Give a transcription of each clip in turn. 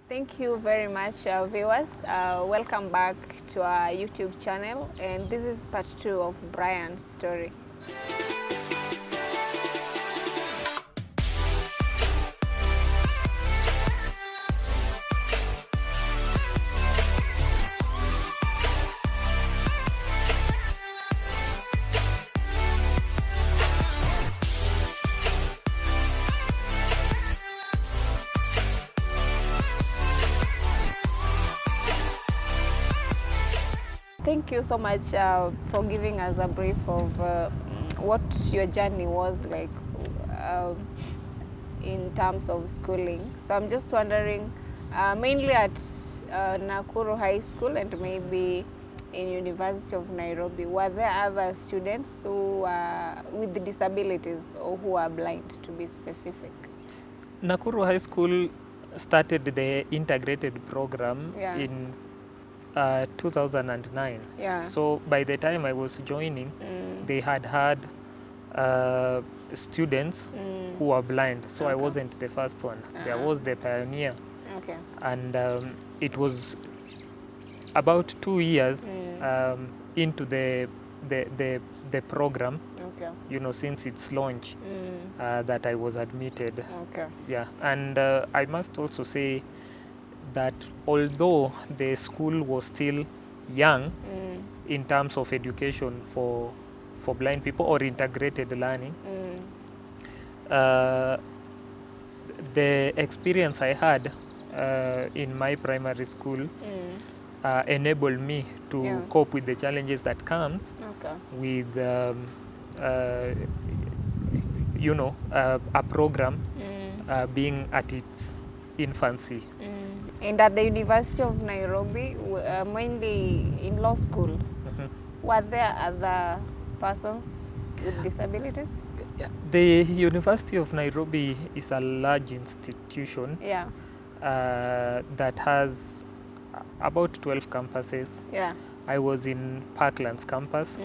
Thank you very much, viewers. Welcome back to our YouTube channel, and this is part 2 of Brian's story. Thank you so much for giving us a brief of what your journey was like in terms of schooling. So I'm just wondering, mainly at Nakuru High School and maybe in University of Nairobi, were there other students who with disabilities or who are blind, to be specific? Nakuru High School started the integrated program in 2009. So by the time I was joining, they had students who were blind. So I wasn't the first one. There was the pioneer. And it was about 2 years into the program, you know, since its launch, that I was admitted. Yeah, and I must also say that although the school was still young in terms of education for blind people or integrated learning, the experience I had in my primary school enabled me to cope with the challenges that comes with you know, a program being at its infancy. And at the University of Nairobi, mainly in law school, were there other persons with disabilities? The University of Nairobi is a large institution that has about 12 campuses. I was in Parklands campus.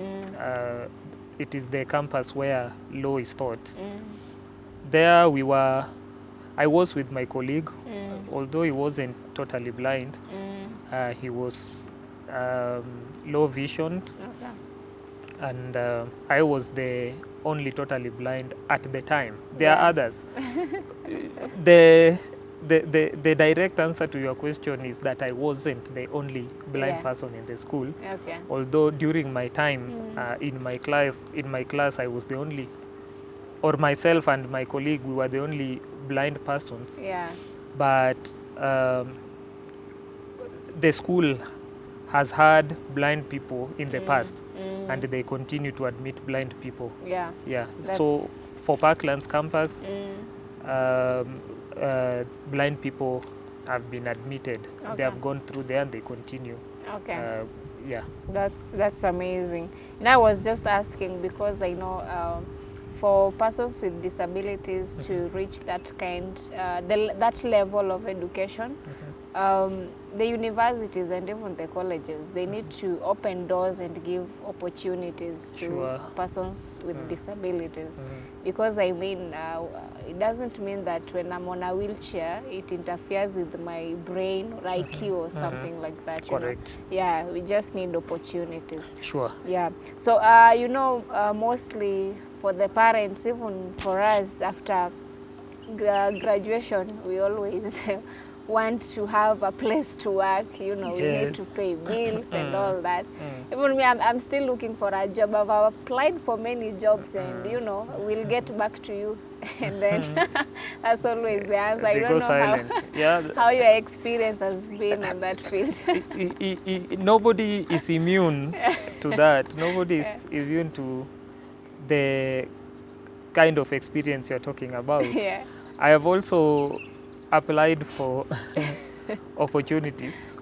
It is the campus where law is taught. There I was with my colleague, although he wasn't totally blind. He was low visioned, and I was the only totally blind at the time. There are others. The direct answer to your question is that I wasn't the only blind person in the school. Although during my time in my class I was the only, or myself and my colleague, we were the only blind persons. But the school has had blind people in the past, and they continue to admit blind people. So for Parklands campus, blind people have been admitted. They have gone through there and they continue. That's amazing. And I was just asking because I know for persons with disabilities to reach that that level of education, the universities and even the colleges, they need to open doors and give opportunities to persons with disabilities. Because I mean, it doesn't mean that when I'm on a wheelchair, it interferes with my brain or IQ or something like that. Correct. Yeah, we just need opportunities. Yeah. So, you know, mostly for the parents, even for us, after graduation, we always want to have a place to work, you know, we need to pay bills and all that. Even me, I'm still looking for a job. I've applied for many jobs and, you know, we'll get back to you. And then that's always the answer. I don't know how your experience has been in that field. Nobody is immune to that. Nobody is immune to the kind of experience you're talking about. I have also applied for opportunities.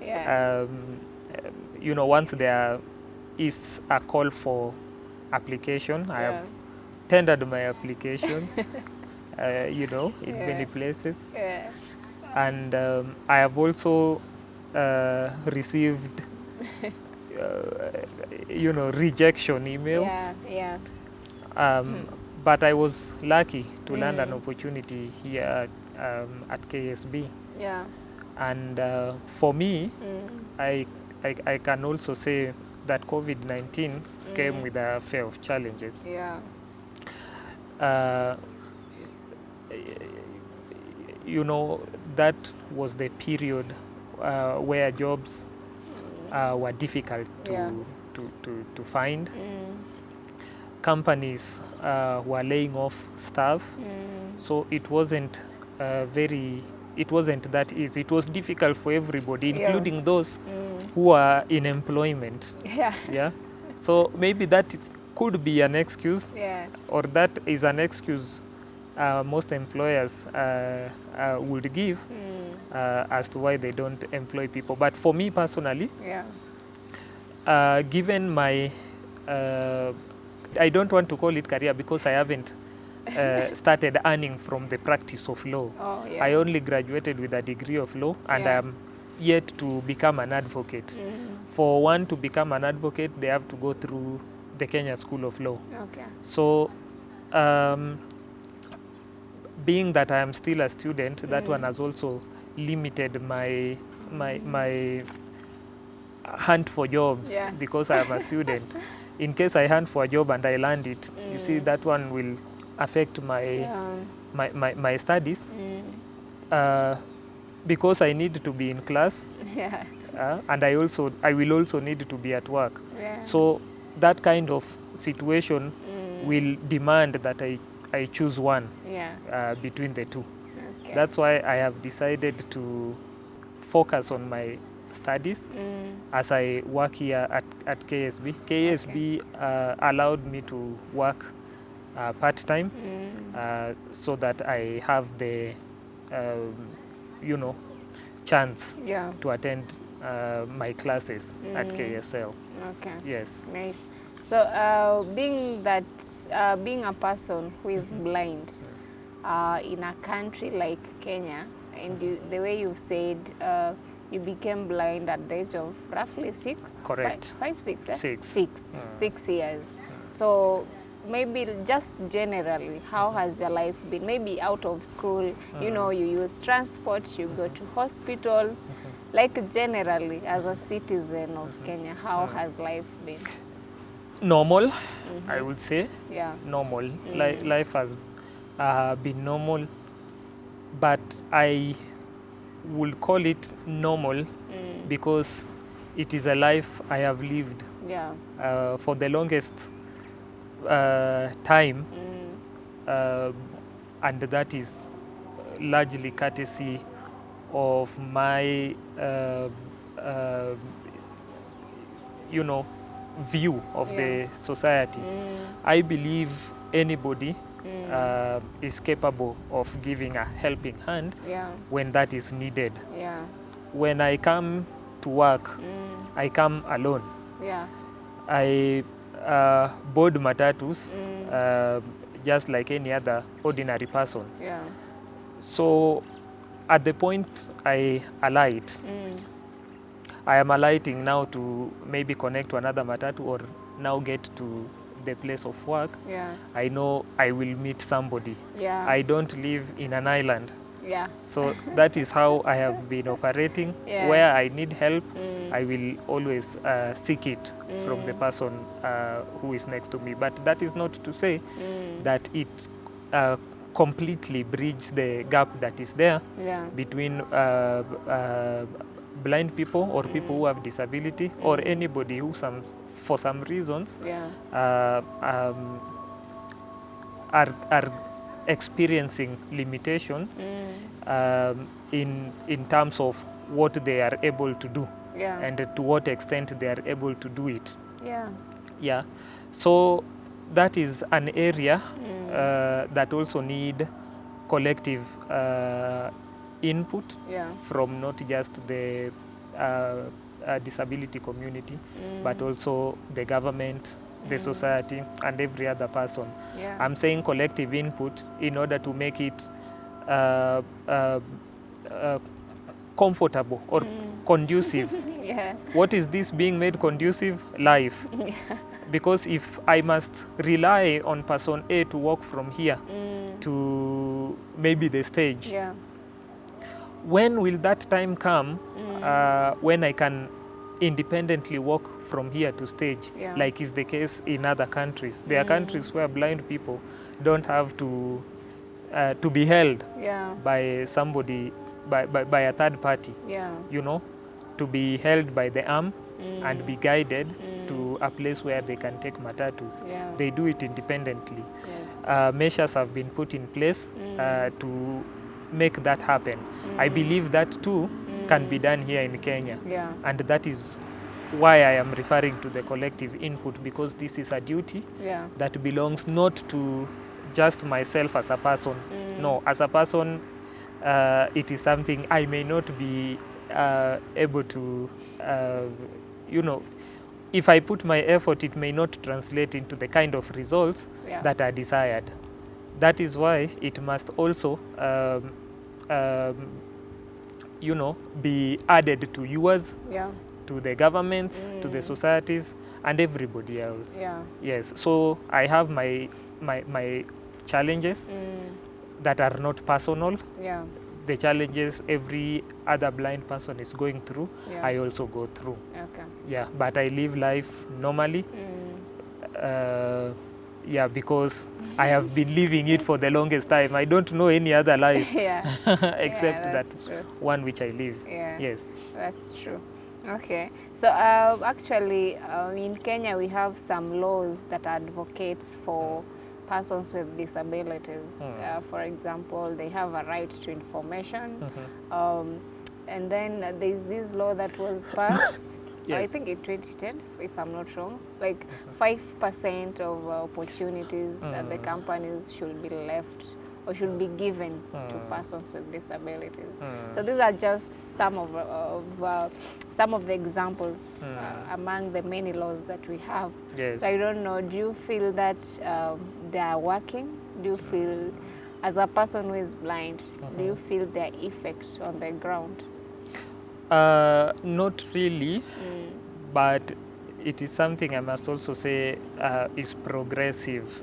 You know, once there is a call for application, I have tendered my applications, you know, in many places. And I have also received, you know, rejection emails. But I was lucky to land an opportunity here at KSB. And for me, I can also say that COVID-19 came with a fair of challenges. Yeah. You know, that was the period where jobs were difficult to find. Companies were laying off staff, so it wasn't it wasn't that easy. It was difficult for everybody, including those who are in employment. Yeah. So maybe that could be an excuse, or that is an excuse most employers would give as to why they don't employ people. But for me personally, given my I don't want to call it career because I haven't started earning from the practice of law. I only graduated with a degree of law, and I'm yet to become an advocate. For one to become an advocate, they have to go through the Kenya School of Law. So being that I am still a student, that one has also limited my hunt for jobs, because I am a student. In case I hunt for a job and I land it, you see, that one will affect my my studies, because I need to be in class, and I will also need to be at work. So that kind of situation will demand that I choose one between the two. That's why I have decided to focus on my studies as I work here at KSB. KSB allowed me to work part-time, so that I have the chance to attend my classes at KSL. Yes. Nice. So being a person who is blind in a country like Kenya, and the way you've said you became blind at the age of roughly 6? Correct. 5, 6, eh? 6. 6 years. So maybe just generally, how has your life been? Maybe out of school, you know, you use transport, you go to hospitals. Like generally, as a citizen of Kenya, how has life been? Normal, I would say. Normal. Life has been normal, but I will call it normal because it is a life I have lived for the longest time, and that is largely courtesy of my view of the society. I believe anybody is capable of giving a helping hand when that is needed. When I come to work, I come alone. I board matatus just like any other ordinary person. So at the point I alight, I am alighting now to maybe connect to another matatu or now get to the place of work. I know I will meet somebody. I don't live in an island. So that is how I have been operating. Where I need help, I will always seek it from the person who is next to me. But that is not to say that it completely bridges the gap that is there between blind people or people who have disability or anybody who for some reasons are experiencing limitation in terms of what they are able to do and to what extent they are able to do it. So that is an area that also need collective input from not just the disability community, but also the government, the society, and every other person. I'm saying collective input in order to make it comfortable or conducive. What is this being made conducive? Life. Because if I must rely on person A to walk from here to maybe the stage, when will that time come when I can independently walk from here to stage, like is the case in other countries? There are countries where blind people don't have to be held by somebody, by a third party, you know, to be held by the arm and be guided to a place where they can take matatus. They do it independently. Measures have been put in place to make that happen. I believe that too can be done here in Kenya. And that is why I am referring to the collective input, because this is a duty that belongs not to just myself as a person. No, as a person, it is something I may not be able to, you know, if I put my effort, it may not translate into the kind of results that are desired. That is why it must also, you know, be added to yours, to the governments, to the societies, and everybody else. Yes, so I have my challenges that are not personal. The challenges every other blind person is going through, I also go through. Yeah, but I live life normally. Yeah, because I have been living it for the longest time. I don't know any other life except that one which I live. Yes, that's true. Okay, so actually in Kenya we have some laws that advocates for persons with disabilities. For example, they have a right to information. And then there's this law that was passed, I think in 2010, if I'm not wrong, like 5% of opportunities at the companies should be left or should be given to persons with disabilities. So these are just some of the examples among the many laws that we have. So I don't know, do you feel that they are working? Do you feel, as a person who is blind, do you feel their effects on the ground? Not really, but it is something I must also say is progressive.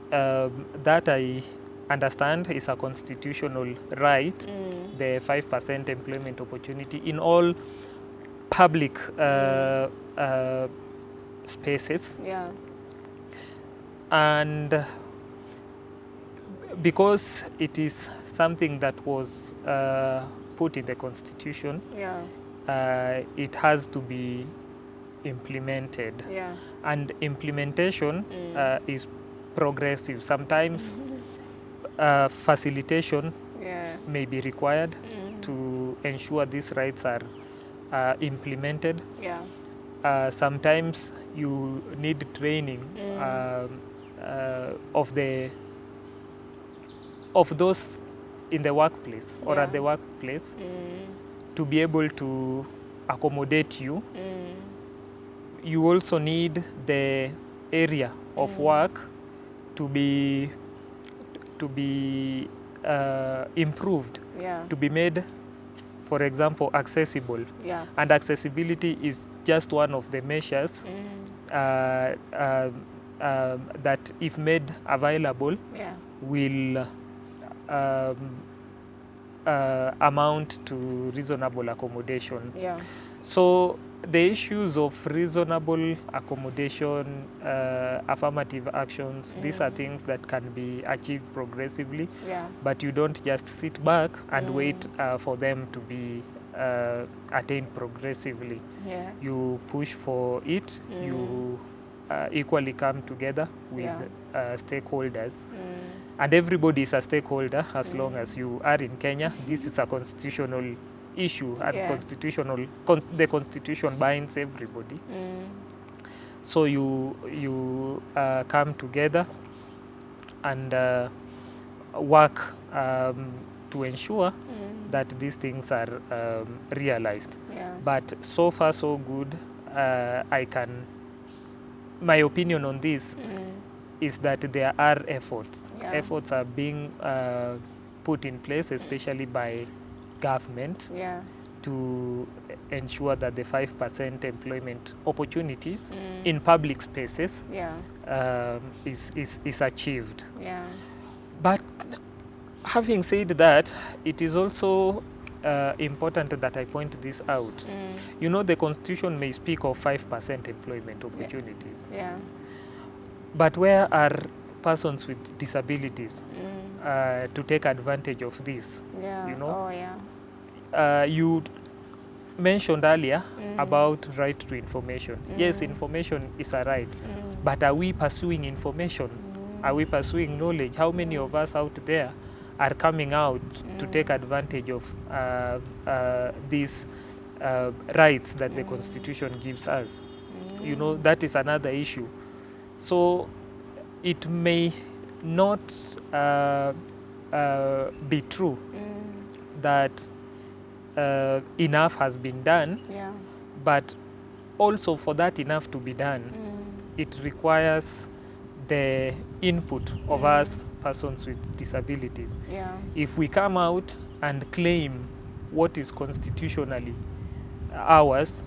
That I understand is a constitutional right, the 5% employment opportunity in all public spaces. And because it is something that was put in the constitution, it has to be implemented. And implementation is progressive. Sometimes facilitation may be required to ensure these rights are implemented. Sometimes you need training of those in the workplace or at the workplace to be able to accommodate you. You also need the area of work to be improved, to be made, for example, accessible. And accessibility is just one of the measures that, if made available, will amount to reasonable accommodation. So the issues of reasonable accommodation, affirmative actions, these are things that can be achieved progressively, but you don't just sit back and wait for them to be attained progressively. You push for it, you equally come together with stakeholders. And everybody is a stakeholder as long as you are in Kenya. This is a constitutional issue, and the constitution binds everybody. So you come together and work to ensure that these things are realized. But so far so good. My opinion on this is that there are efforts. Efforts are being put in place, especially by government, to ensure that the 5% employment opportunities in public spaces is achieved. But having said that, it is also important that I point this out. You know, the Constitution may speak of 5% employment opportunities. Yeah. But where are persons with disabilities to take advantage of this? Yeah. You know? Oh, yeah. You mentioned earlier about right to information. Yes, information is a right, but are we pursuing information? Are we pursuing knowledge? How many of us out there are coming out to take advantage of these rights that the Constitution gives us? You know, that is another issue. So it may not be true that enough has been done, but also for that enough to be done, it requires the input of us persons with disabilities. If we come out and claim what is constitutionally ours,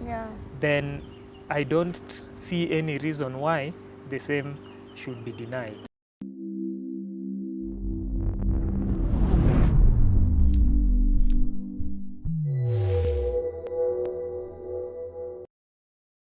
then I don't see any reason why the same should be denied.